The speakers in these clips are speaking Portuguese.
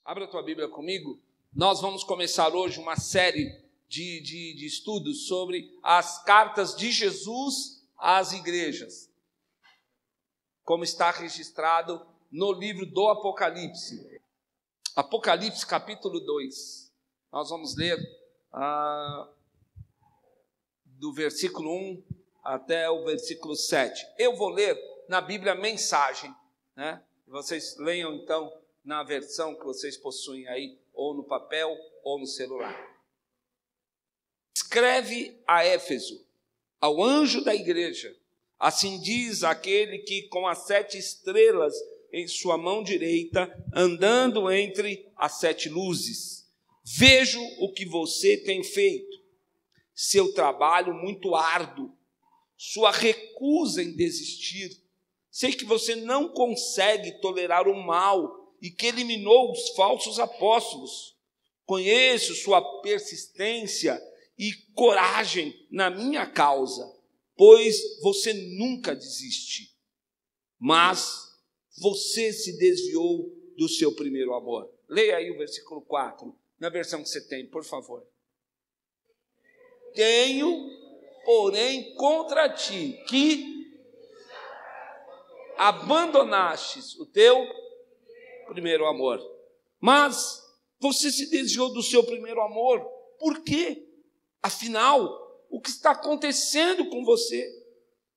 Abra a tua Bíblia comigo. Nós vamos começar hoje uma série de estudos sobre as cartas de Jesus às igrejas, como está registrado no livro do Apocalipse. Apocalipse capítulo 2. Nós vamos ler do versículo 1 até o versículo 7. Eu vou ler na Bíblia Mensagem, né? Vocês leiam então na versão que vocês possuem aí, ou no papel ou no celular. Escreve a Éfeso, ao anjo da igreja, assim diz aquele que com as 7 estrelas em sua mão direita, andando entre as 7 luzes. Vejo o que você tem feito, seu trabalho muito árduo, sua recusa em desistir. Sei que você não consegue tolerar o mal e que eliminou os falsos apóstolos. Conheço sua persistência e coragem na minha causa, pois você nunca desiste. Mas você se desviou do seu primeiro amor. Leia aí o versículo 4, na versão que você tem, por favor. Tenho, porém, contra ti, que abandonastes o teu primeiro amor. Mas você se desviou do seu primeiro amor. Por quê? Afinal, o que está acontecendo com você?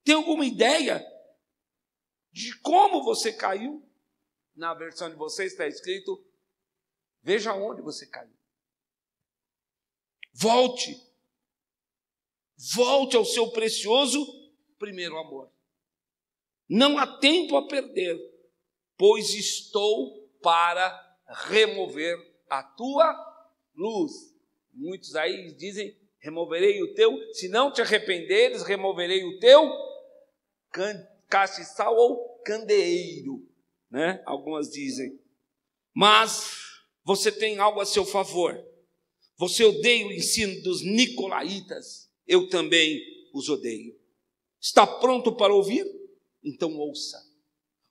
Tem alguma ideia de como você caiu? Na versão de vocês está escrito: veja onde você caiu. Volte ao seu precioso primeiro amor. Não há tempo a perder, pois estou para remover a tua luz. Muitos aí dizem: removerei o teu, se não te arrependeres, removerei o teu castiçal ou candeeiro, né? Algumas dizem. Mas você tem algo a seu favor. Você odeia o ensino dos nicolaítas, eu também os odeio. Está pronto para ouvir? Então ouça.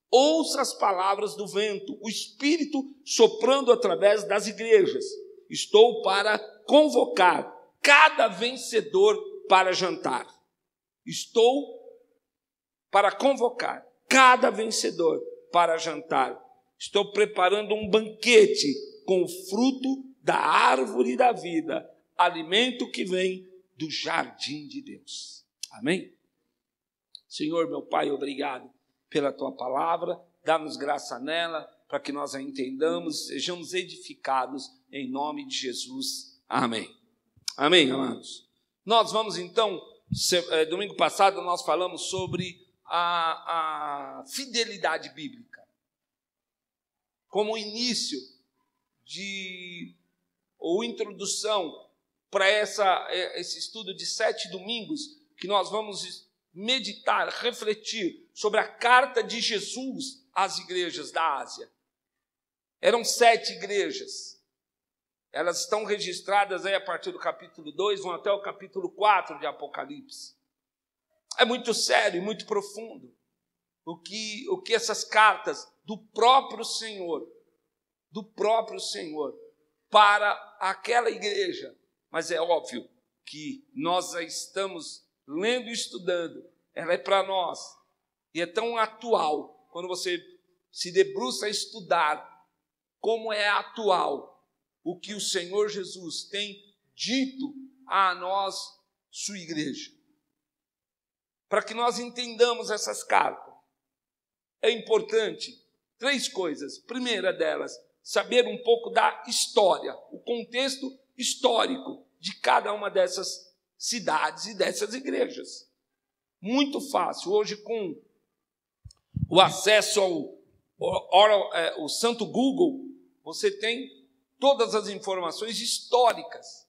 Ouça as palavras do vento, o Espírito soprando através das igrejas. Estou para convocar cada vencedor para jantar. Estou para convocar cada vencedor para jantar. Estou preparando um banquete com o fruto da árvore da vida, alimento que vem do jardim de Deus. Amém? Senhor, meu Pai, obrigado pela tua palavra, dá-nos graça nela, para que nós a entendamos, sejamos edificados em nome de Jesus. Amém. Amém, amados. Nós vamos então, domingo passado nós falamos sobre a fidelidade bíblica, como início ou introdução para esse estudo de 7 domingos, que nós vamos meditar, refletir sobre a carta de Jesus às igrejas da Ásia. Eram 7 igrejas. Elas estão registradas aí a partir do capítulo 2, vão até o capítulo 4 de Apocalipse. É muito sério e muito profundo o que essas cartas do próprio Senhor para aquela igreja. Mas é óbvio que nós a estamos lendo e estudando, ela é para nós, e é tão atual, quando você se debruça a estudar como é atual o que o Senhor Jesus tem dito a nós, sua igreja. Para que nós entendamos essas cartas, é importante 3 coisas. Primeira delas, saber um pouco da história, o contexto histórico de cada uma dessas cidades e dessas igrejas. Muito fácil. Hoje, com o acesso ao santo Google, você tem todas as informações históricas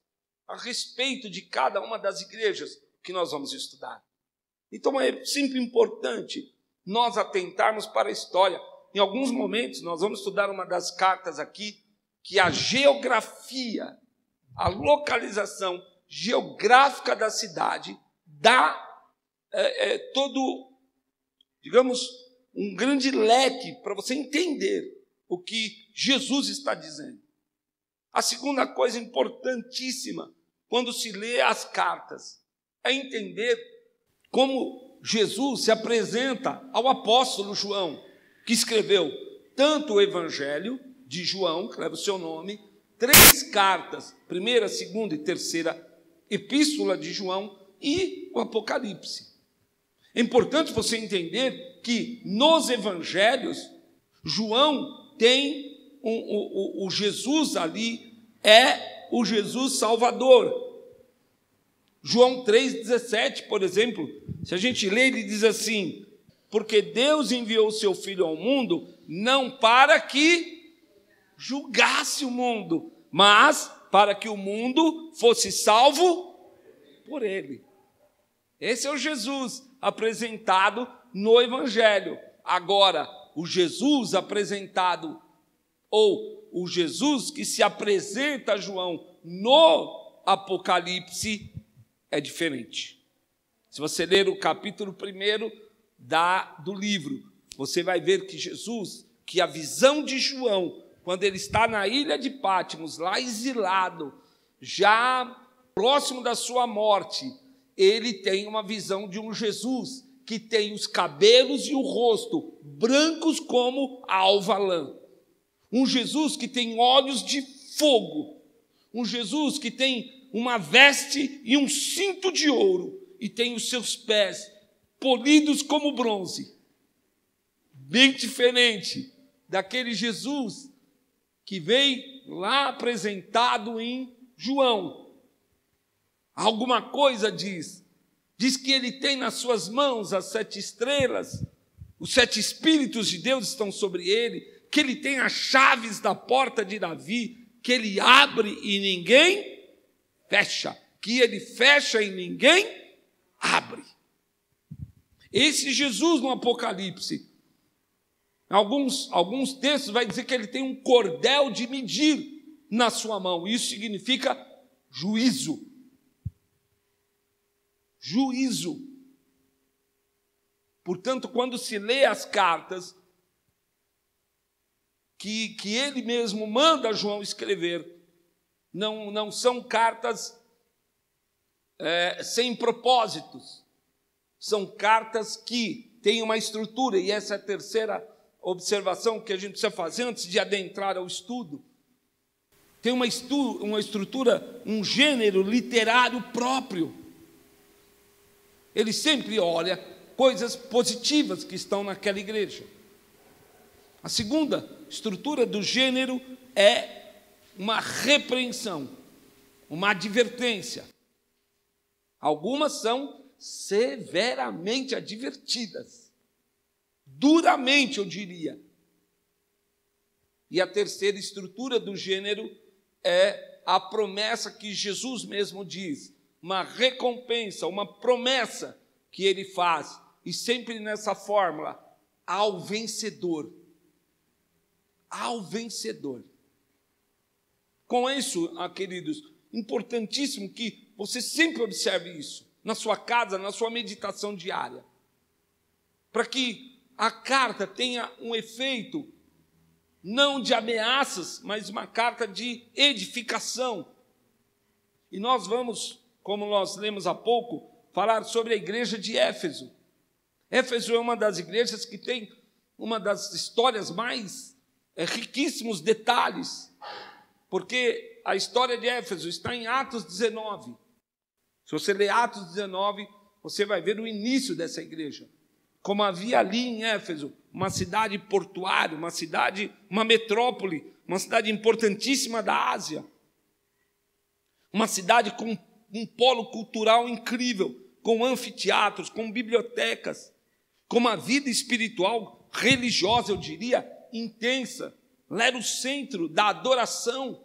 a respeito de cada uma das igrejas que nós vamos estudar. Então, é sempre importante nós atentarmos para a história. Em alguns momentos, nós vamos estudar uma das cartas aqui, que a geografia, a localização geográfica da cidade dá todo, digamos, um grande leque para você entender o que Jesus está dizendo. A segunda coisa importantíssima, quando se lê as cartas, é entender como Jesus se apresenta ao apóstolo João, que escreveu tanto o Evangelho de João, que leva o seu nome, 3 cartas, 1ª, 2ª e 3ª epístola de João e o Apocalipse. É importante você entender que nos evangelhos, João tem o Jesus ali, é o Jesus Salvador. João 3,17, por exemplo, se a gente lê, ele diz assim: porque Deus enviou o seu Filho ao mundo, não para que julgasse o mundo, mas para que o mundo fosse salvo por ele. Esse é o Jesus apresentado no Evangelho. Agora, o Jesus apresentado, ou o Jesus que se apresenta a João no Apocalipse, é diferente. Se você ler o capítulo 1 do livro, você vai ver que Jesus, que a visão de João, quando ele está na ilha de Patmos, lá exilado, já próximo da sua morte, ele tem uma visão de um Jesus que tem os cabelos e o rosto brancos como a alva lã. Um Jesus que tem olhos de fogo. Um Jesus que tem uma veste e um cinto de ouro e tem os seus pés polidos como bronze. Bem diferente daquele Jesus que vem lá apresentado em João. Alguma coisa diz que ele tem nas suas mãos as 7 estrelas, os 7 Espíritos de Deus estão sobre ele, que ele tem as chaves da porta de Davi, que ele abre e ninguém fecha, que ele fecha e ninguém abre. Esse Jesus no Apocalipse, alguns textos vai dizer que ele tem um cordel de medir na sua mão, isso significa juízo. Juízo. Portanto, quando se lê as cartas que ele mesmo manda João escrever, não são cartas sem propósitos, são cartas que têm uma estrutura, e essa é a terceira observação que a gente precisa fazer antes de adentrar ao estudo. Tem uma estrutura, um gênero literário próprio. Ele sempre olha coisas positivas que estão naquela igreja. A segunda estrutura do gênero é uma repreensão, uma advertência. Algumas são severamente advertidas, duramente, eu diria. E a terceira estrutura do gênero é a promessa que Jesus mesmo diz, uma recompensa, uma promessa que ele faz, e sempre nessa fórmula, ao vencedor. Ao vencedor. Com isso, queridos, importantíssimo que você sempre observe isso, na sua casa, na sua meditação diária, para que a carta tenha um efeito, não de ameaças, mas uma carta de edificação. E nós vamos, como nós lemos há pouco, falar sobre a igreja de Éfeso. Éfeso é uma das igrejas que tem uma das histórias mais riquíssimos detalhes, porque a história de Éfeso está em Atos 19. Se você ler Atos 19, você vai ver o início dessa igreja. Como havia ali em Éfeso uma cidade portuária, uma metrópole, uma cidade importantíssima da Ásia, uma cidade com um polo cultural incrível, com anfiteatros, com bibliotecas, com uma vida espiritual, religiosa, eu diria, intensa. Lá era o centro da adoração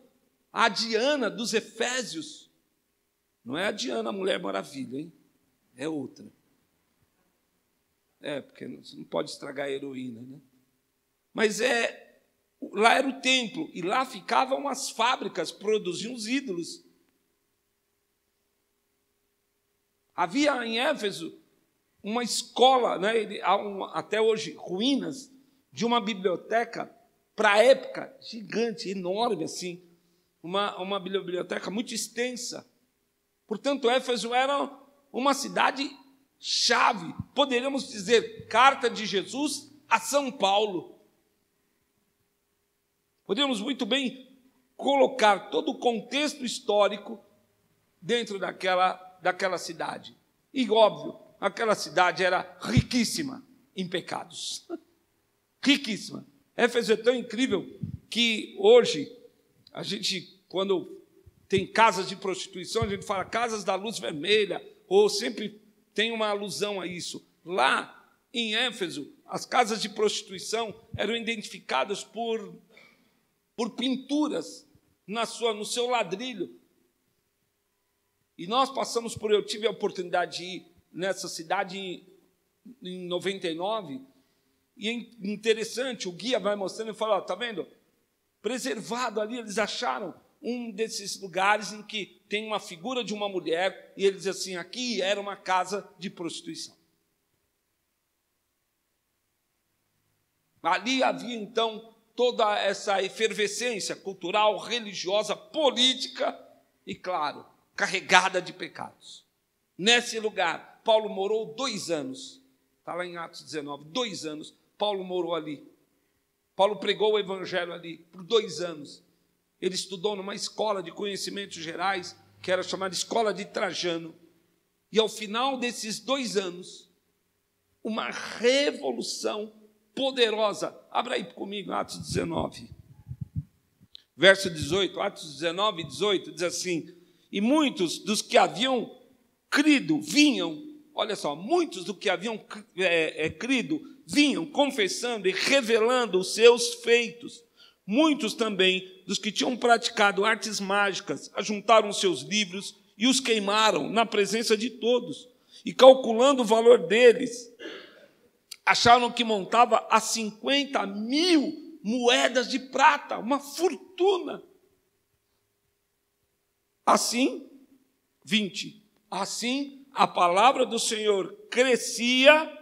à Diana dos Efésios. Não é a Diana, a Mulher Maravilha, hein? É outra. Porque você não pode estragar a heroína, né? Mas lá era o templo, e lá ficavam as fábricas, produziam os ídolos. Havia em Éfeso uma escola, né, até hoje, ruínas de uma biblioteca para a época, gigante, enorme assim, uma biblioteca muito extensa. Portanto, Éfeso era uma cidade-chave, poderíamos dizer, carta de Jesus a São Paulo. Poderíamos muito bem colocar todo o contexto histórico dentro daquela cidade. E, óbvio, aquela cidade era riquíssima em pecados. Riquíssima. Éfeso é tão incrível que hoje, a gente, quando tem casas de prostituição, a gente fala casas da luz vermelha, ou sempre tem uma alusão a isso. Lá em Éfeso, as casas de prostituição eram identificadas por pinturas no seu ladrilho. E nós passamos por, eu tive a oportunidade de ir nessa cidade em 99, e é interessante, o guia vai mostrando e fala, está vendo? Preservado ali, eles acharam um desses lugares em que tem uma figura de uma mulher, e eles dizem assim, aqui era uma casa de prostituição. Ali havia, então, toda essa efervescência cultural, religiosa, política e, claro, carregada de pecados. Nesse lugar, Paulo morou 2 anos. Está lá em Atos 19, 2 anos, Paulo morou ali. Paulo pregou o evangelho ali por 2 anos. Ele estudou numa escola de conhecimentos gerais, que era chamada Escola de Trajano. E ao final desses 2 anos, uma revolução poderosa. Abra aí comigo, Atos 19. Verso 18, Atos 19, 18, diz assim, e muitos dos que haviam crido vinham, olha só, muitos dos que haviam crido vinham confessando e revelando os seus feitos. Muitos também dos que tinham praticado artes mágicas ajuntaram seus livros e os queimaram na presença de todos. E calculando o valor deles, acharam que montava a 50.000 moedas de prata, uma fortuna. Assim, 20, assim a palavra do Senhor crescia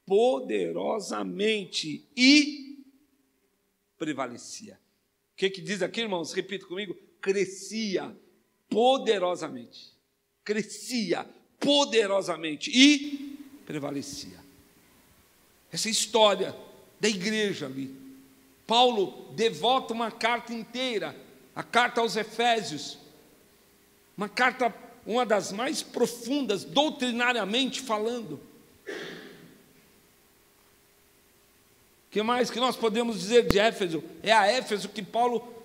poderosamente e prevalecia. O que diz aqui, irmãos? Repita comigo. Crescia poderosamente. Crescia poderosamente e prevalecia. Essa história da igreja ali. Paulo devota uma carta inteira, a carta aos Efésios, uma carta, uma das mais profundas, doutrinariamente falando. O que mais que nós podemos dizer de Éfeso? É a Éfeso que Paulo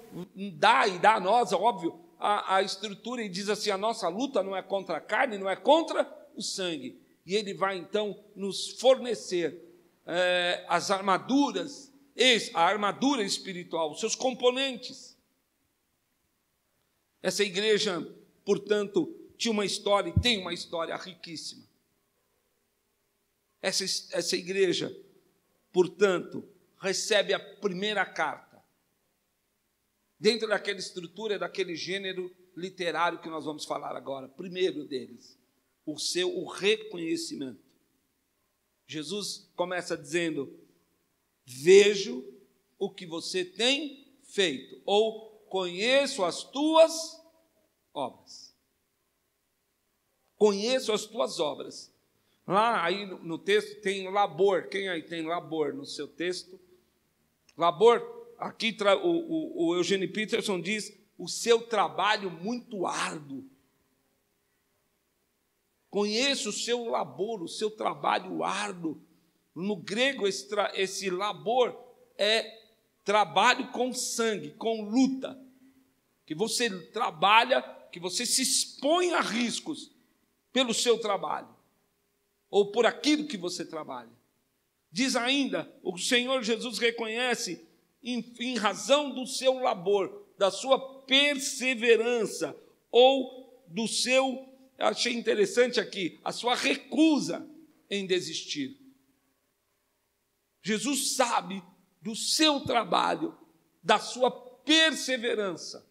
dá a nós, óbvio, a estrutura e diz assim, a nossa luta não é contra a carne, não é contra o sangue. E ele vai, então, nos fornecer as armaduras, a armadura espiritual, os seus componentes. Essa igreja, portanto, tinha uma história e tem uma história riquíssima. Essa igreja, portanto, recebe a primeira carta, dentro daquela estrutura, daquele gênero literário que nós vamos falar agora. Primeiro deles, o reconhecimento. Jesus começa dizendo, vejo o que você tem feito, ou conheço as tuas obras. Conheço as tuas obras. Lá aí no texto tem labor. Quem aí tem labor no seu texto? Labor, aqui o Eugene Peterson diz, o seu trabalho muito árduo. Conheço o seu labor, o seu trabalho árduo. No grego, esse labor é trabalho com sangue, com luta. Que você trabalha, que você se expõe a riscos pelo seu trabalho, ou por aquilo que você trabalha. Diz ainda, o Senhor Jesus reconhece, em razão do seu labor, da sua perseverança, ou do seu, achei interessante aqui, a sua recusa em desistir. Jesus sabe do seu trabalho, da sua perseverança,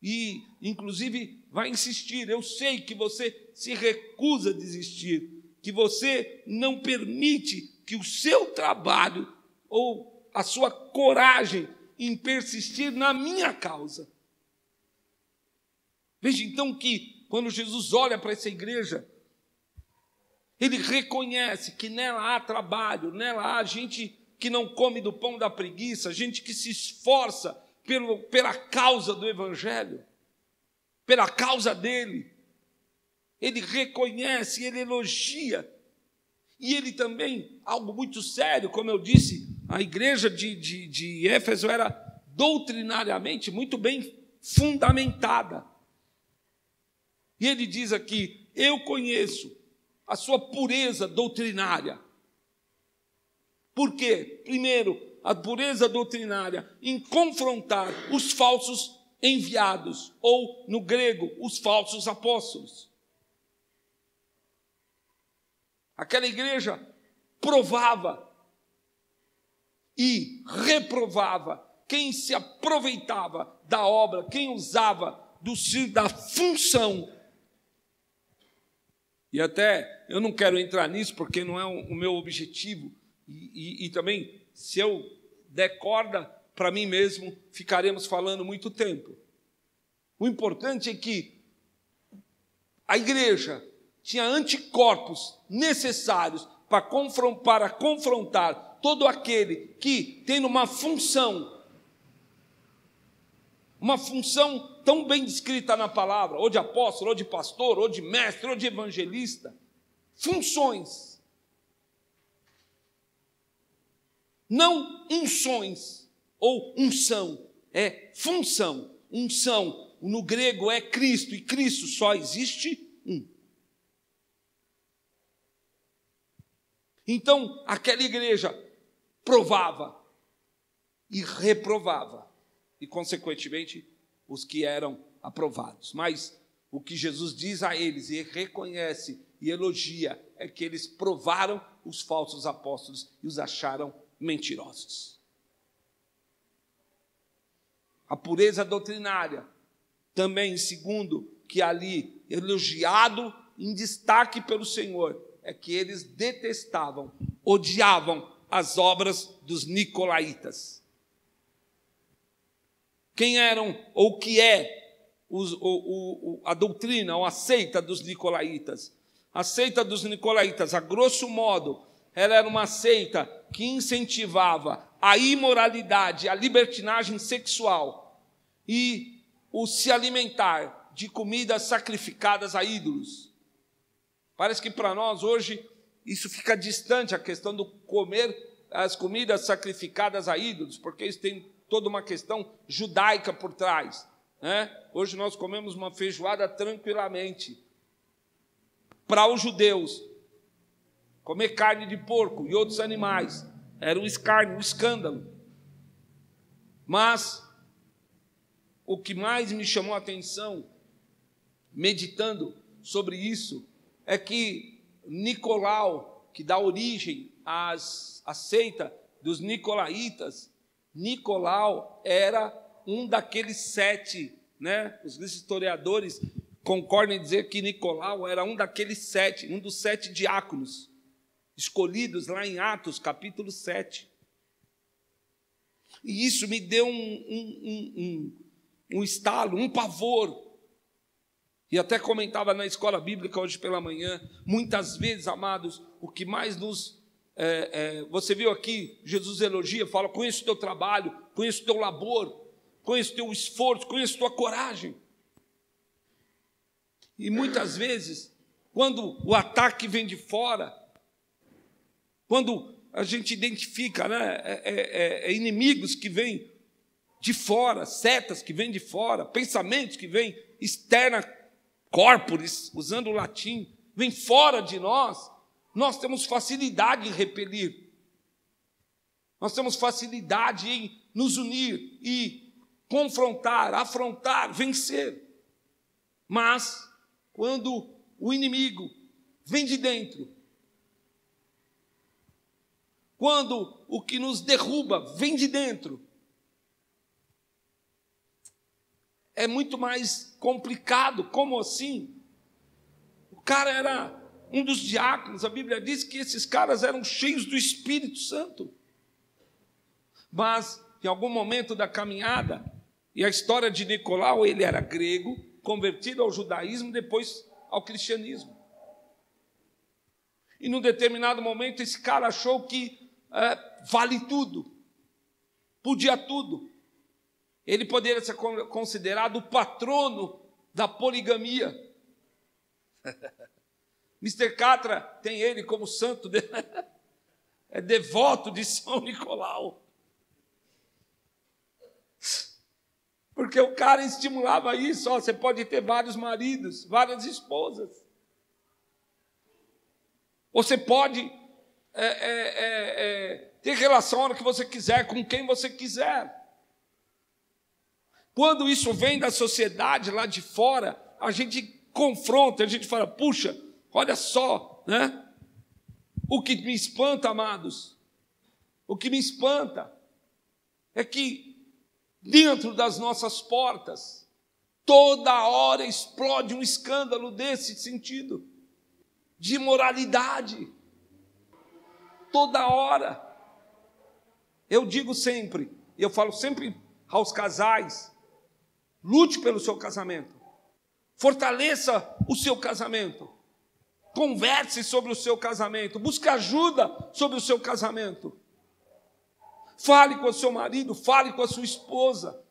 e, inclusive, vai insistir, eu sei que você se recusa a desistir, que você não permite que o seu trabalho ou a sua coragem em persistir na minha causa. Veja então que, quando Jesus olha para essa igreja, ele reconhece que nela há trabalho, nela há gente que não come do pão da preguiça, gente que se esforça pela causa do Evangelho, pela causa dele. Ele reconhece, ele elogia. E ele também, algo muito sério, como eu disse, a igreja de Éfeso era doutrinariamente muito bem fundamentada. E ele diz aqui: eu conheço a sua pureza doutrinária. Por quê? Primeiro, a pureza doutrinária em confrontar os falsos enviados, ou, no grego, os falsos apóstolos. Aquela igreja provava e reprovava quem se aproveitava da obra, quem usava da função. E até, eu não quero entrar nisso, porque não é o meu objetivo, e também, se eu der corda para mim mesmo, ficaremos falando muito tempo. O importante é que a igreja tinha anticorpos necessários para confrontar todo aquele que tem uma função tão bem descrita na palavra, ou de apóstolo, ou de pastor, ou de mestre, ou de evangelista. Funções. Não unções ou unção, é função. Unção, no grego, é Cristo, e Cristo só existe um. Então, aquela igreja provava e reprovava, e, consequentemente, os que eram aprovados. Mas o que Jesus diz a eles, e reconhece e elogia, é que eles provaram os falsos apóstolos e os acharam mentirosos. A pureza doutrinária, também, segundo, que ali, elogiado em destaque pelo Senhor, é que eles detestavam, odiavam as obras dos nicolaítas. Quem eram, ou o que é a doutrina, ou a seita dos nicolaítas? A seita dos nicolaítas, a grosso modo, ela era uma seita que incentivava a imoralidade, a libertinagem sexual e o se alimentar de comidas sacrificadas a ídolos. Parece que para nós hoje isso fica distante, a questão do comer as comidas sacrificadas a ídolos, porque isso tem toda uma questão judaica por trás, né? Hoje nós comemos uma feijoada tranquilamente. Para os judeus, comer carne de porco e outros animais era um escárnio, um escândalo. Mas o que mais me chamou a atenção, meditando sobre isso, é que Nicolau, que dá origem à seita dos nicolaítas, Nicolau era um daqueles 7, né? Os historiadores concordam em dizer que Nicolau era um daqueles 7, um dos 7 diáconos escolhidos lá em Atos, capítulo 7. E isso me deu um estalo, um pavor. E até comentava na escola bíblica hoje pela manhã, muitas vezes, amados, o que mais nos... você viu aqui, Jesus elogia, fala: conheço o teu trabalho, conheço o teu labor, conheço o teu esforço, conheço a tua coragem. E muitas vezes, quando o ataque vem de fora, quando a gente identifica, né, inimigos que vêm de fora, setas que vêm de fora, pensamentos que vêm externa corporis, usando o latim, vêm fora de nós, nós temos facilidade em repelir. Nós temos facilidade em nos unir e confrontar, afrontar, vencer. Mas, quando o inimigo vem de dentro, quando o que nos derruba vem de dentro, é muito mais complicado. Como assim? O cara era um dos diáconos, a Bíblia diz que esses caras eram cheios do Espírito Santo. Mas, em algum momento da caminhada, e a história de Nicolau, ele era grego, convertido ao judaísmo, depois ao cristianismo. E num determinado momento, esse cara achou que vale tudo, podia tudo. Ele poderia ser considerado o patrono da poligamia. Mr. Catra tem ele como santo, é devoto de São Nicolau. Porque o cara estimulava isso, você pode ter vários maridos, várias esposas. Você pode ter relação a hora que você quiser, com quem você quiser. Quando isso vem da sociedade lá de fora, a gente confronta, a gente fala, puxa, olha só, né? O que me espanta, amados, o que me espanta é que dentro das nossas portas, toda hora explode um escândalo desse sentido, de imoralidade. Toda hora. Eu digo sempre, eu falo sempre aos casais, lute pelo seu casamento, fortaleça o seu casamento, converse sobre o seu casamento, busque ajuda sobre o seu casamento. Fale com o seu marido, fale com a sua esposa.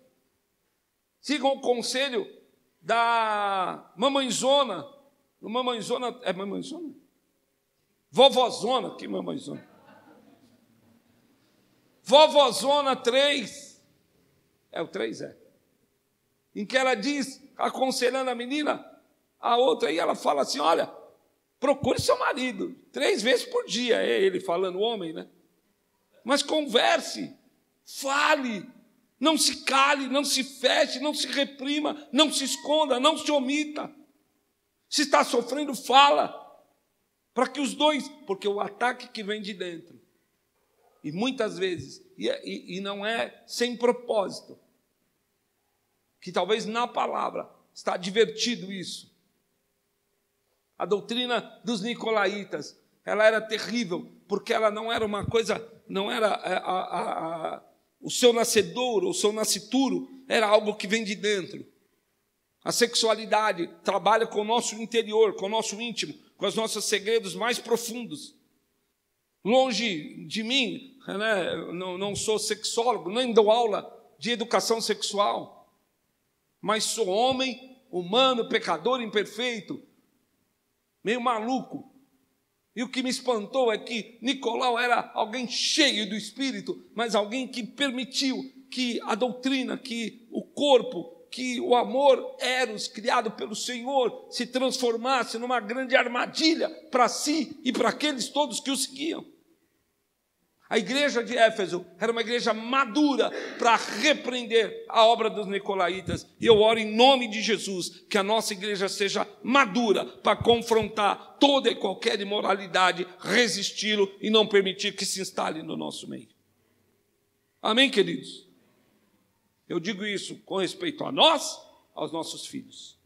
Sigam o conselho da mamãezona. Mamãezona, é mamãezona? Vovozona, que mamãezona? Vovozona 3. É o 3, é. Em que ela diz, aconselhando a menina, a outra, e ela fala assim, olha, procure seu marido 3 vezes por dia. É ele falando, o homem, né? Mas converse, fale, não se cale, não se feche, não se reprima, não se esconda, não se omita. Se está sofrendo, fala, para que os dois, porque o ataque que vem de dentro, e muitas vezes, e não é sem propósito, que talvez na palavra está divertido isso. A doutrina dos nicolaítas, ela era terrível, porque ela não era uma coisa, não era o seu nascedouro, o seu nascituro, era algo que vem de dentro. A sexualidade trabalha com o nosso interior, com o nosso íntimo, com os nossos segredos mais profundos. Longe de mim, né, não sou sexólogo, nem dou aula de educação sexual, mas sou homem, humano, pecador, imperfeito, meio maluco. E o que me espantou é que Nicolau era alguém cheio do Espírito, mas alguém que permitiu que a doutrina, que o corpo, que o amor eros, criado pelo Senhor, se transformasse numa grande armadilha para si e para aqueles todos que o seguiam. A igreja de Éfeso era uma igreja madura para repreender a obra dos nicolaítas. E eu oro em nome de Jesus que a nossa igreja seja madura para confrontar toda e qualquer imoralidade, resisti-lo e não permitir que se instale no nosso meio. Amém, queridos? Eu digo isso com respeito a nós, aos nossos filhos.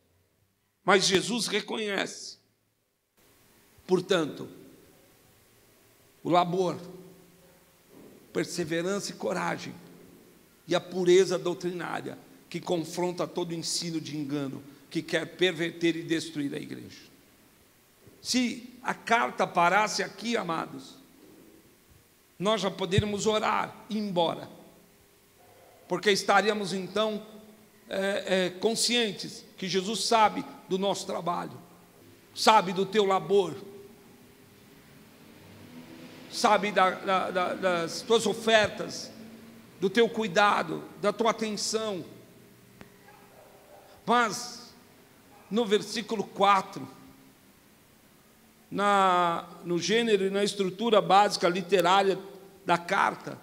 Mas Jesus reconhece, portanto, o labor, perseverança e coragem, e a pureza doutrinária, que confronta todo ensino de engano, que quer perverter e destruir a igreja. Se a carta parasse aqui, amados, nós já poderíamos orar e ir embora, porque estaríamos então conscientes que Jesus sabe do nosso trabalho, sabe do teu labor, sabe das tuas ofertas, do teu cuidado, da tua atenção. Mas, no versículo 4, no gênero e na estrutura básica literária da carta,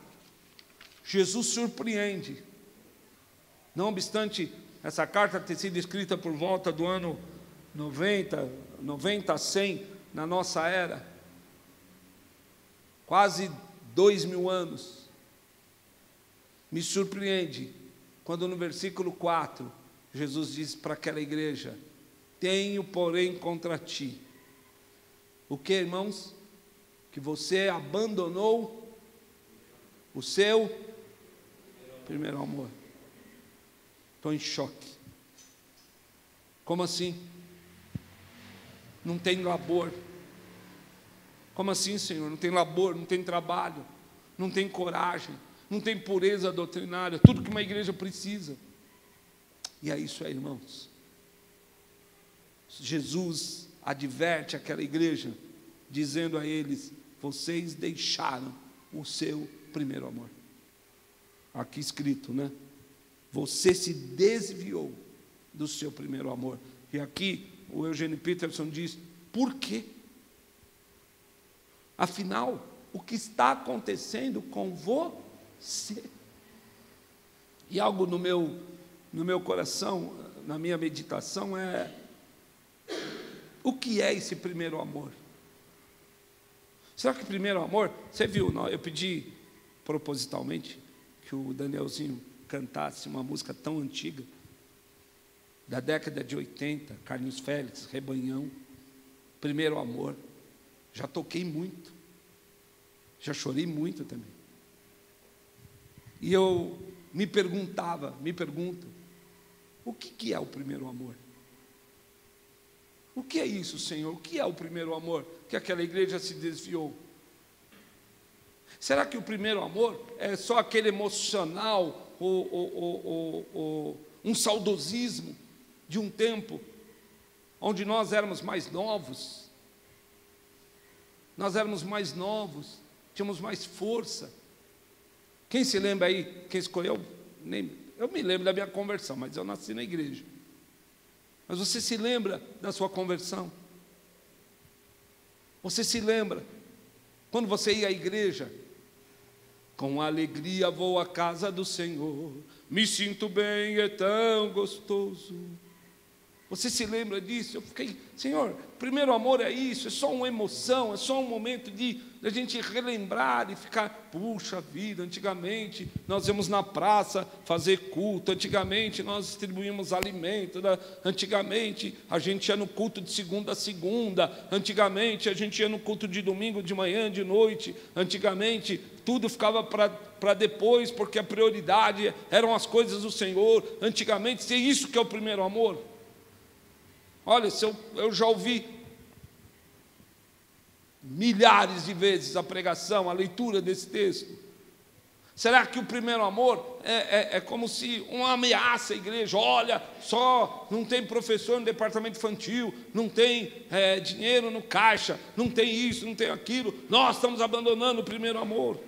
Jesus surpreende. Não obstante essa carta ter sido escrita por volta do ano 90 a 100 na nossa era, quase 2000 anos, me surpreende quando no versículo 4 Jesus diz para aquela igreja: tenho porém contra ti o que, irmãos? Que você abandonou o seu primeiro amor? Estou em choque. Como assim? Não tem labor. Como assim, Senhor? Não tem labor, não tem trabalho, não tem coragem, não tem pureza doutrinária, tudo que uma igreja precisa. E é isso aí, irmãos. Jesus adverte aquela igreja, dizendo a eles: vocês deixaram o seu primeiro amor. Aqui escrito, né? Você se desviou do seu primeiro amor. E aqui o Eugene Peterson diz: por quê? Afinal, o que está acontecendo com você? E algo no meu coração, na minha meditação, é: o que é esse primeiro amor? Será que primeiro amor, você viu, eu pedi propositalmente que o Danielzinho cantasse uma música tão antiga, da década de 80, Carlinhos Félix, Rebanhão, primeiro amor. Já toquei muito, já chorei muito também. E eu me pergunto, o que é o primeiro amor? O que é isso, Senhor? O que é o primeiro amor que aquela igreja se desviou? Será que o primeiro amor é só aquele emocional, um saudosismo de um tempo onde nós éramos mais novos? Nós éramos mais novos, tínhamos mais força. Quem se lembra aí, quem escolheu? Eu me lembro da minha conversão, mas eu nasci na igreja. Mas você se lembra da sua conversão? Você se lembra quando você ia à igreja? Com alegria vou à casa do Senhor, me sinto bem, é tão gostoso. Você se lembra disso? Eu fiquei: Senhor, primeiro amor é isso, é só uma emoção, é só um momento de a gente relembrar e ficar: puxa vida, antigamente nós íamos na praça fazer culto, antigamente nós distribuímos alimento, antigamente a gente ia no culto de segunda a segunda, antigamente a gente ia no culto de domingo de manhã, de noite, antigamente tudo ficava para depois, porque a prioridade eram as coisas do Senhor, antigamente. Se é isso que é o primeiro amor. Olha, eu já ouvi milhares de vezes a pregação, a leitura desse texto. Será que o primeiro amor é como se uma ameaça à igreja? Olha só, não tem professor no departamento infantil, não tem dinheiro no caixa, não tem isso, não tem aquilo, nós estamos abandonando o primeiro amor.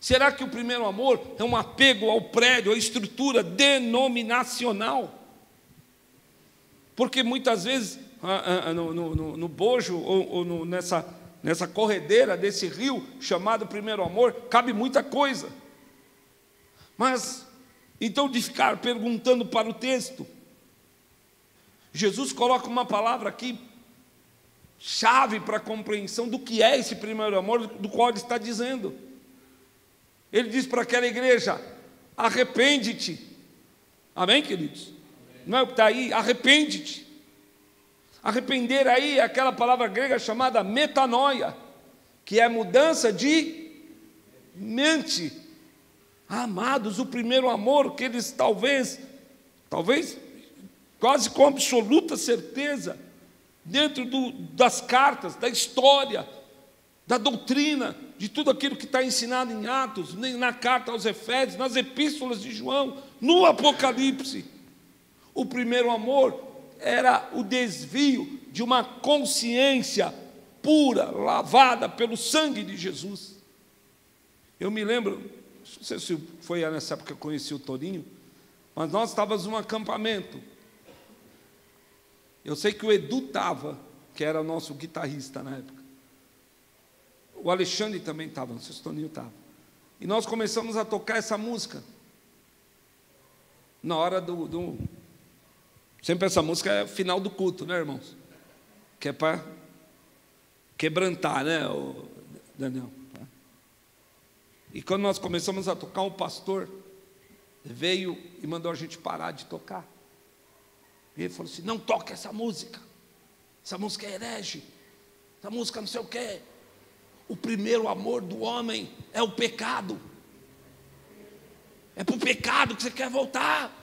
Será que o primeiro amor é um apego ao prédio, à estrutura denominacional? Porque muitas vezes, no bojo, ou nessa corredeira desse rio chamado primeiro amor, cabe muita coisa. Mas, então, de ficar perguntando para o texto, Jesus coloca uma palavra aqui, chave para a compreensão do que é esse primeiro amor, do qual ele está dizendo. Ele diz para aquela igreja: arrepende-te. Amém, queridos? Não é o que está aí? Arrepende-te. Arrepender aí é aquela palavra grega chamada metanoia, que é mudança de mente. Amados, o primeiro amor que eles talvez, quase com absoluta certeza, dentro das cartas, da história, da doutrina, de tudo aquilo que está ensinado em Atos, na carta aos Efésios, nas epístolas de João, no Apocalipse. O primeiro amor era o desvio de uma consciência pura, lavada pelo sangue de Jesus. Eu me lembro, não sei se foi nessa época que eu conheci o Toninho, mas nós estávamos num acampamento. Eu sei que o Edu estava, que era o nosso guitarrista na época. O Alexandre também estava, não sei se o Toninho estava. E nós começamos a tocar essa música. Na hora sempre essa música é o final do culto, né, irmãos? Que é para quebrantar, né, Daniel? E quando nós começamos a tocar, um pastor veio e mandou a gente parar de tocar. E ele falou assim: não toque essa música é herege, essa música não sei o quê. O primeiro amor do homem é o pecado. É para o pecado que você quer voltar.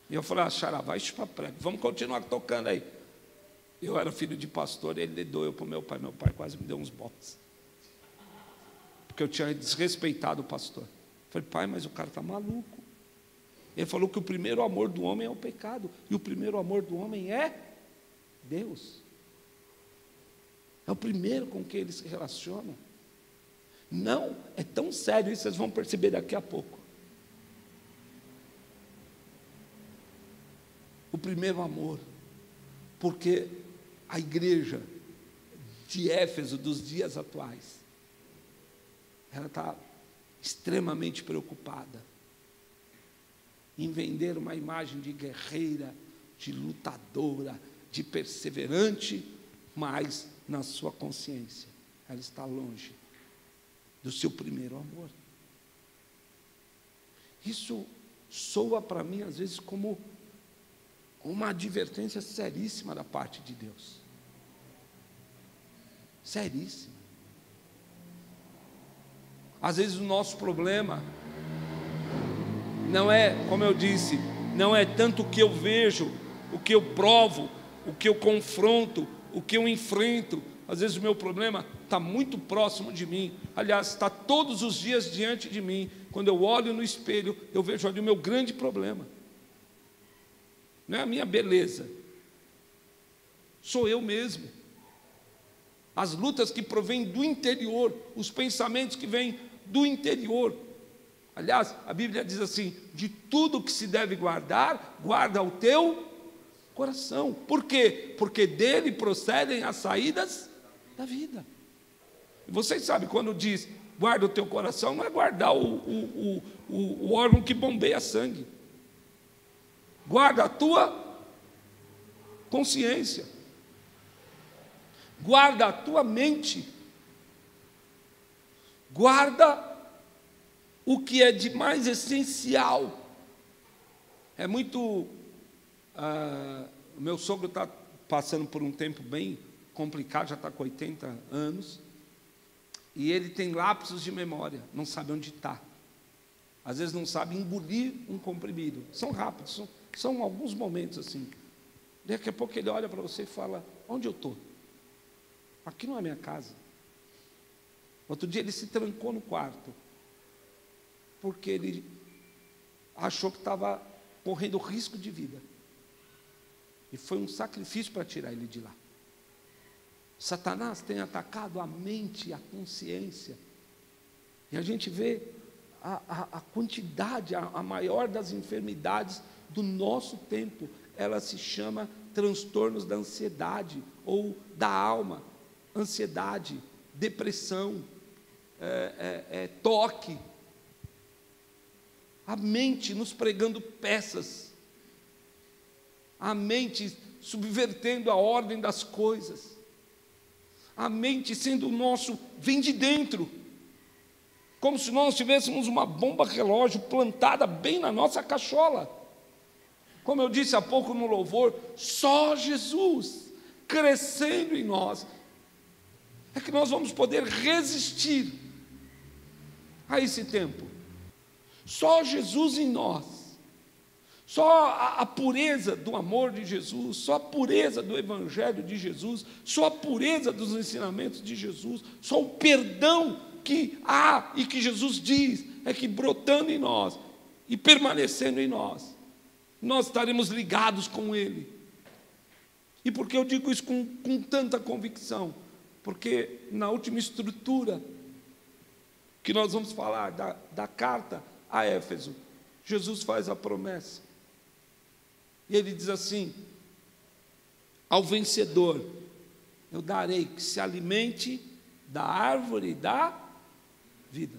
E eu falei, Xará, isso para prego, vamos continuar tocando aí. Eu era filho de pastor, ele doeu para o meu pai quase me deu uns botes. Porque eu tinha desrespeitado o pastor. Eu falei, pai, mas o cara está maluco. Ele falou que o primeiro amor do homem é o pecado, e o primeiro amor do homem é Deus. É o primeiro com quem ele se relaciona. Não, é tão sério isso, vocês vão perceber daqui a pouco. O primeiro amor, porque a igreja de Éfeso dos dias atuais, ela está extremamente preocupada em vender uma imagem de guerreira, de lutadora, de perseverante, mas na sua consciência ela está longe do seu primeiro amor. Isso soa para mim às vezes como uma advertência seríssima da parte de Deus. Seríssima. Às vezes o nosso problema não é, como eu disse, não é tanto o que eu vejo, o que eu provo, o que eu confronto, o que eu enfrento. Às vezes o meu problema está muito próximo de mim. Aliás, está todos os dias diante de mim. Quando eu olho no espelho, eu vejo ali o meu grande problema. Não é a minha beleza, sou eu mesmo. As lutas que provêm do interior, os pensamentos que vêm do interior. Aliás, a Bíblia diz assim: de tudo que se deve guardar, guarda o teu coração. Por quê? Porque dele procedem as saídas da vida. E vocês sabem, quando diz guarda o teu coração, não é guardar o órgão que bombeia sangue. Guarda a tua consciência. Guarda a tua mente. Guarda o que é de mais essencial. É muito... o meu sogro está passando por um tempo bem complicado, já está com 80 anos, e ele tem lapsos de memória, não sabe onde está. Às vezes não sabe engolir um comprimido. São rápidos, são alguns momentos assim. Daqui a pouco ele olha para você e fala: onde eu estou? Aqui não é minha casa. Outro dia ele se trancou no quarto, porque ele achou que estava correndo risco de vida. E foi um sacrifício para tirar ele de lá. Satanás tem atacado a mente, a consciência. E a gente vê a quantidade, a maior das enfermidades do nosso tempo. Ela se chama transtornos da ansiedade ou da alma. Ansiedade, depressão, toque. A mente nos pregando peças. A mente subvertendo a ordem das coisas. A mente sendo o nosso, vem de dentro. Como se nós tivéssemos uma bomba relógio plantada bem na nossa cachola. Como eu disse há pouco no louvor, só Jesus crescendo em nós é que nós vamos poder resistir a esse tempo. Só Jesus em nós. Só a pureza do amor de Jesus, só a pureza do Evangelho de Jesus, só a pureza dos ensinamentos de Jesus, só o perdão que há e que Jesus diz, é que brotando em nós e permanecendo em nós, nós estaremos ligados com Ele. E por que eu digo isso com tanta convicção? Porque na última estrutura que nós vamos falar da carta a Éfeso, Jesus faz a promessa. E ele diz assim: ao vencedor eu darei que se alimente da árvore da vida,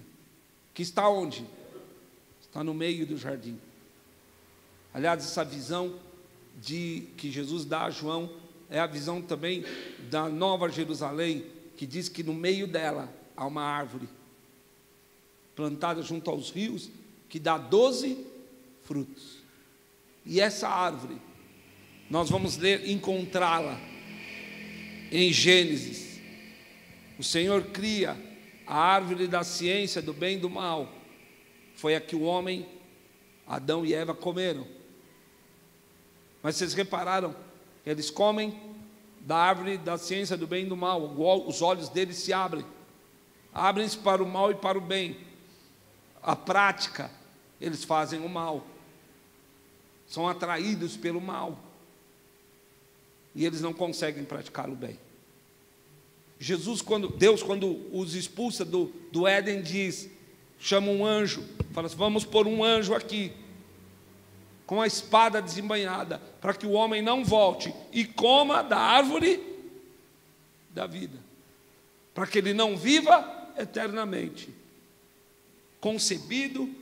que está onde? Está no meio do jardim. Aliás, essa visão que Jesus dá a João é a visão também da Nova Jerusalém, que diz que no meio dela há uma árvore plantada junto aos rios, que dá 12 frutos. E essa árvore, nós vamos ler, encontrá-la em Gênesis. O Senhor cria a árvore da ciência do bem e do mal, foi a que o homem, Adão e Eva, comeram. Mas vocês repararam, eles comem da árvore da ciência do bem e do mal, os olhos deles se abrem-se para o mal e para o bem. A prática, eles fazem o mal, são atraídos pelo mal, e eles não conseguem praticar o bem. Deus, quando os expulsa do Éden, chama um anjo, fala assim: vamos pôr um anjo aqui, com a espada desembainhada, para que o homem não volte e coma da árvore da vida, para que ele não viva eternamente, concebido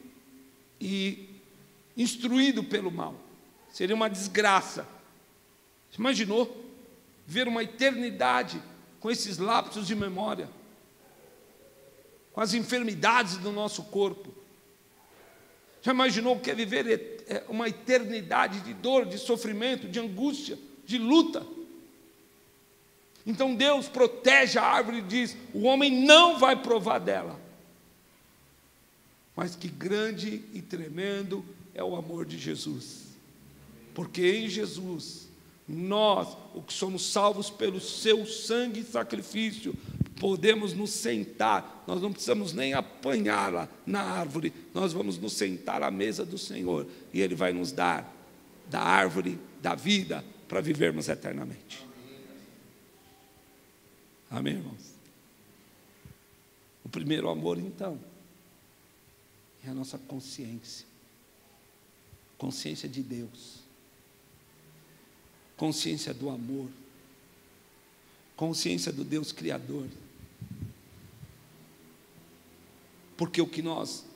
e instruído pelo mal. Seria uma desgraça. Você imaginou ver uma eternidade com esses lapsos de memória, com as enfermidades do nosso corpo? Já imaginou o que é viver uma eternidade de dor, de sofrimento, de angústia, de luta? Então Deus protege a árvore e diz: o homem não vai provar dela. Mas que grande e tremendo é o amor de Jesus, porque em Jesus, nós, os que somos salvos pelo seu sangue e sacrifício, podemos nos sentar, nós não precisamos nem apanhá-la na árvore, nós vamos nos sentar à mesa do Senhor, e Ele vai nos dar da árvore da vida, para vivermos eternamente. Amém, irmãos? O primeiro amor, então, é a nossa consciência de Deus, consciência do amor, consciência do Deus Criador. Porque o que nós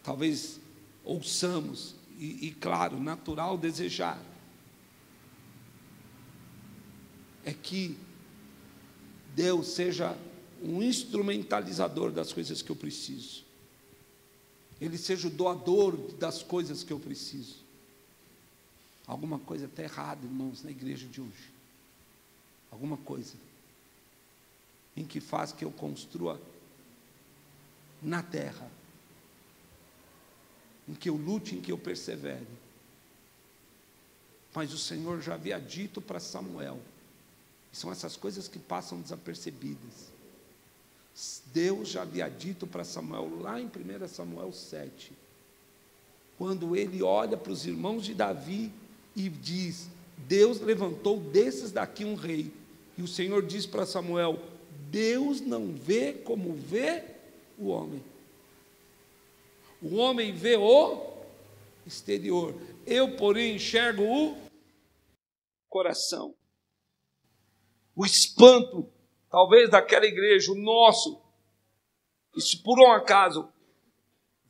talvez ouçamos, e claro, natural desejar, é que Deus seja um instrumentalizador das coisas que eu preciso, Ele seja o doador das coisas que eu preciso. Alguma coisa está errada, irmãos, na igreja de hoje. Alguma coisa em que faz que eu construa na terra, em que eu lute, em que eu persevere. Mas o Senhor já havia dito para Samuel, são essas coisas que passam desapercebidas. Deus já havia dito para Samuel, lá em 1 Samuel 7, quando ele olha para os irmãos de Davi e diz: Deus levantou desses daqui um rei. E o Senhor diz para Samuel: Deus não vê como vê o homem. O homem vê o exterior, eu, porém, enxergo o coração. O espanto, talvez, daquela igreja, o nosso, e se por um acaso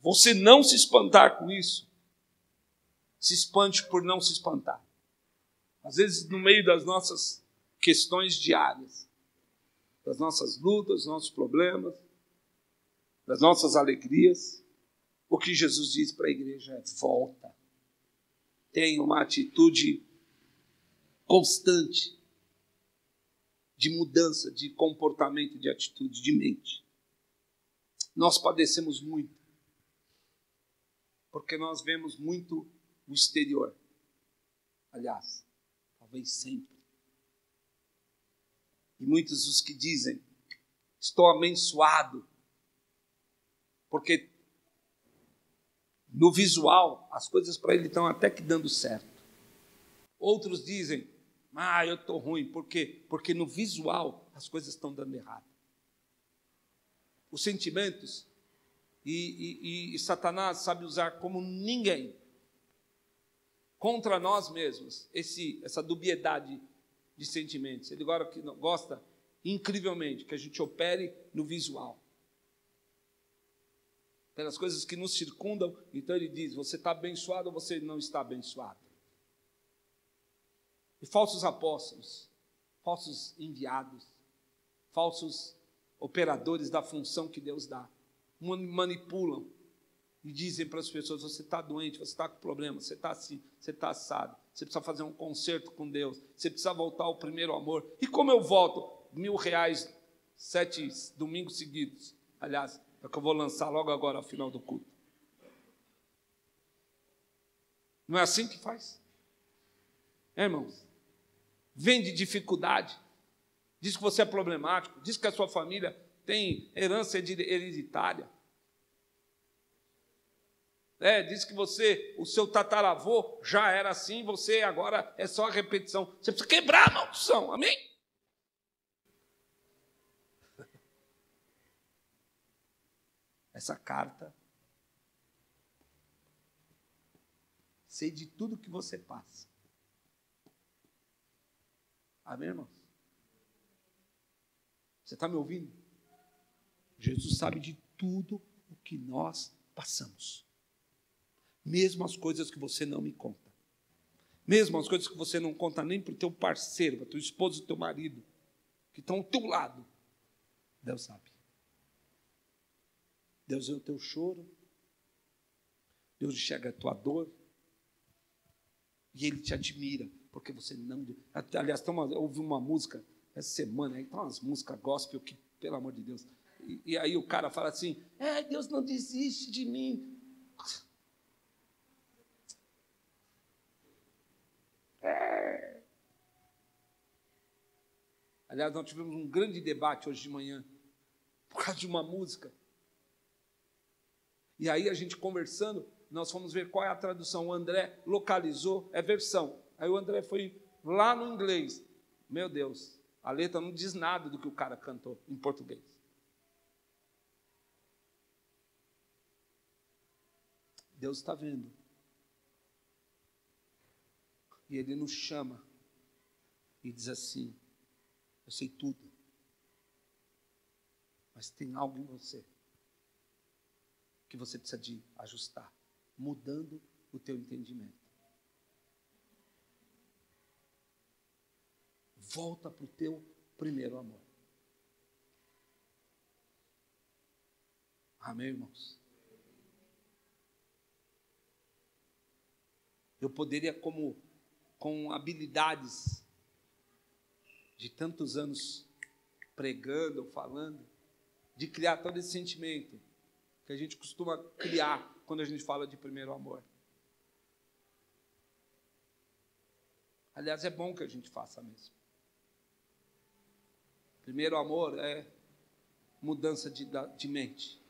você não se espantar com isso, se espante por não se espantar. Às vezes, no meio das nossas questões diárias, das nossas lutas, dos nossos problemas, das nossas alegrias, o que Jesus diz para a igreja é: volta, tenha uma atitude constante de mudança, de comportamento, de atitude, de mente. Nós padecemos muito, porque nós vemos muito o exterior. Aliás, talvez sempre. E muitos os que dizem: estou abençoado, porque no visual as coisas para ele estão até que dando certo. Outros dizem: eu estou ruim. Por quê? Porque no visual as coisas estão dando errado. Os sentimentos, e Satanás sabe usar como ninguém contra nós mesmos essa dubiedade de sentimentos. Ele agora gosta incrivelmente que a gente opere no visual, pelas coisas que nos circundam. Então ele diz: você está abençoado ou você não está abençoado? E falsos apóstolos, falsos enviados, falsos operadores da função que Deus dá, manipulam e dizem para as pessoas: você está doente, você está com problema, você está assim, você está assado, você precisa fazer um concerto com Deus, você precisa voltar ao primeiro amor. E como eu volto? R$1.000, 7 domingos seguidos. Aliás, é que eu vou lançar logo agora ao final do culto. Não é assim que faz? Irmãos, vende dificuldade, diz que você é problemático, diz que a sua família tem herança hereditária. Diz que o seu tataravô já era assim, você agora é só a repetição. Você precisa quebrar a maldição, amém? Essa carta, sei de tudo que você passa. Amém, irmãos? Você está me ouvindo? Jesus sabe de tudo o que nós passamos. Mesmo as coisas que você não me conta. Mesmo as coisas que você não conta nem para o teu parceiro, para o teu esposo, teu marido, que estão ao teu lado. Deus sabe. Deus vê o teu choro. Deus enxerga a tua dor. E Ele te admira, porque você não... Aliás, ouvi uma música essa semana, aí estão umas músicas gospel que, pelo amor de Deus... E aí o cara fala assim, Deus não desiste de mim. Aliás, nós tivemos um grande debate hoje de manhã, por causa de uma música. E aí a gente conversando, nós fomos ver qual é a tradução. O André localizou, é versão. Aí o André foi lá no inglês. Meu Deus, a letra não diz nada do que o cara cantou em português. Deus está vendo. E Ele nos chama e diz assim, eu sei tudo, mas tem algo em você que você precisa de ajustar, mudando o teu entendimento. Volta para o teu primeiro amor. Amém, irmãos? Eu poderia, com habilidades de tantos anos pregando ou falando, de criar todo esse sentimento que a gente costuma criar quando a gente fala de primeiro amor. Aliás, é bom que a gente faça mesmo. Primeiro amor é mudança de mente.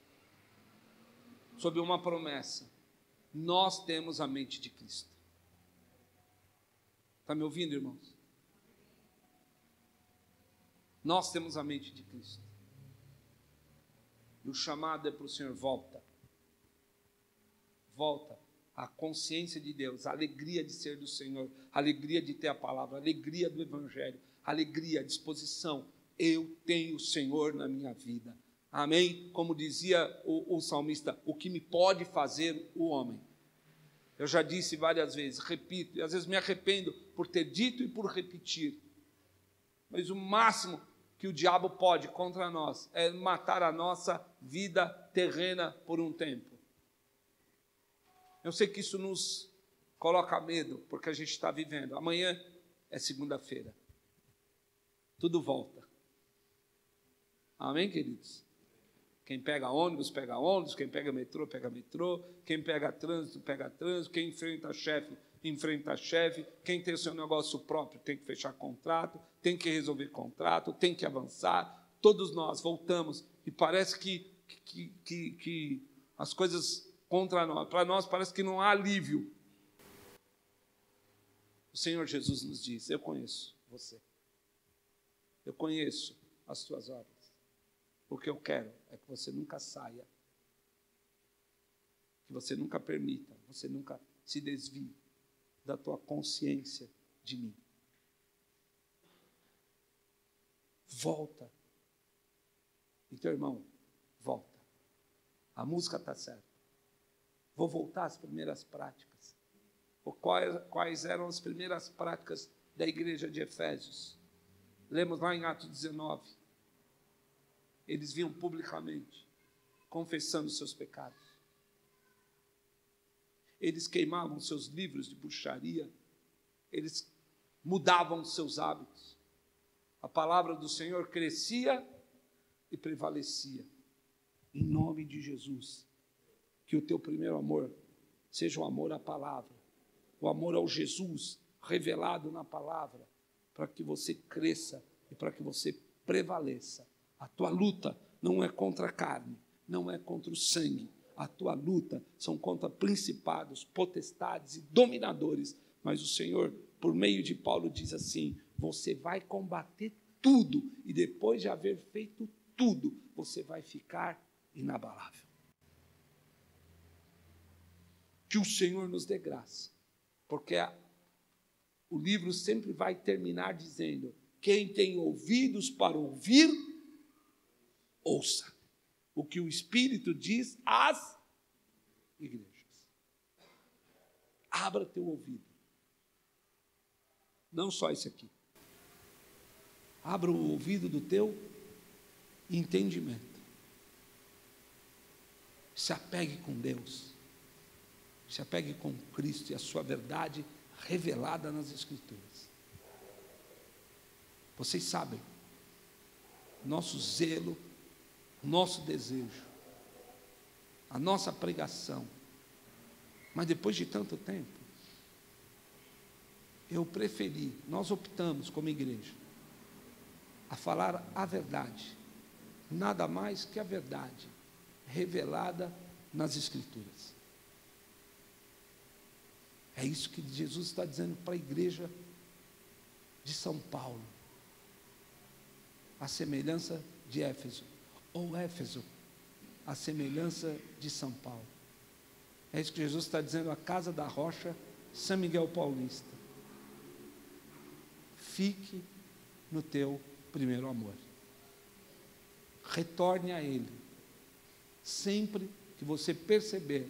Sob uma promessa, nós temos a mente de Cristo. Está me ouvindo, irmãos? Nós temos a mente de Cristo. E o chamado é para o Senhor, volta. Volta à consciência de Deus, a alegria de ser do Senhor, a alegria de ter a palavra, a alegria do Evangelho, a alegria, a disposição. Eu tenho o Senhor na minha vida. Amém? Como dizia o salmista, o que me pode fazer o homem? Eu já disse várias vezes, repito, e às vezes me arrependo por ter dito e por repetir. Mas o máximo que o diabo pode contra nós é matar a nossa vida terrena por um tempo. Eu sei que isso nos coloca medo, porque a gente está vivendo. Amanhã é segunda-feira. Tudo volta. Amém, queridos? Quem pega ônibus, pega ônibus. Quem pega metrô, pega metrô. Quem pega trânsito, pega trânsito. Quem enfrenta chefe, enfrenta chefe. Quem tem o seu negócio próprio tem que fechar contrato, tem que resolver contrato, tem que avançar. Todos nós voltamos e parece que as coisas contra nós, para nós parece que não há alívio. O Senhor Jesus nos diz, eu conheço você. Eu conheço as tuas obras. O que eu quero é que você nunca saia, que você nunca permita, você nunca se desvie da tua consciência de mim. Volta. Então, irmão, volta. A música está certa. Vou voltar às primeiras práticas. Quais eram as primeiras práticas da igreja de Efésios? Lemos lá em Atos 19. Eles vinham publicamente, confessando seus pecados. Eles queimavam seus livros de bruxaria. Eles mudavam seus hábitos. A palavra do Senhor crescia e prevalecia. Em nome de Jesus, que o teu primeiro amor seja o amor à palavra, o amor ao Jesus revelado na palavra, para que você cresça e para que você prevaleça. A tua luta não é contra a carne, não é contra o sangue. A tua luta são contra principados, potestades e dominadores. Mas o Senhor, por meio de Paulo, diz assim: você vai combater tudo, e depois de haver feito tudo, você vai ficar inabalável. Que o Senhor nos dê graça, porque o livro sempre vai terminar dizendo: quem tem ouvidos para ouvir, ouça o que o Espírito diz às igrejas. Abra teu ouvido. Não só esse aqui. Abra o ouvido do teu entendimento. Se apegue com Deus. Se apegue com Cristo e a sua verdade revelada nas Escrituras. Vocês sabem, nosso zelo, nosso desejo, a nossa pregação, mas depois de tanto tempo, nós optamos como igreja, a falar a verdade, nada mais que a verdade revelada nas Escrituras. É isso que Jesus está dizendo para a igreja de São Paulo, a semelhança de Éfeso, ou Éfeso, a semelhança de São Paulo. É isso que Jesus está dizendo à Casa da Rocha, São Miguel Paulista. Fique no teu primeiro amor. Retorne a Ele. Sempre que você perceber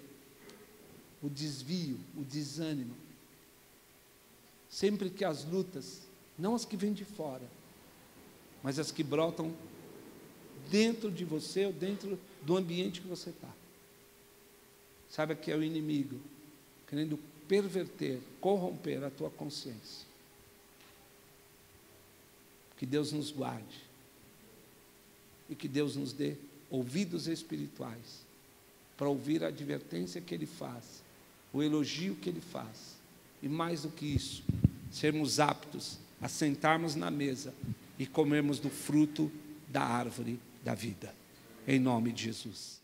o desvio, o desânimo, sempre que as lutas, não as que vêm de fora, mas as que brotam dentro de você ou dentro do ambiente que você está. Saiba que é o inimigo querendo perverter, corromper a tua consciência. Que Deus nos guarde e que Deus nos dê ouvidos espirituais para ouvir a advertência que Ele faz, o elogio que Ele faz, e mais do que isso, sermos aptos a sentarmos na mesa e comermos do fruto da árvore da vida, em nome de Jesus.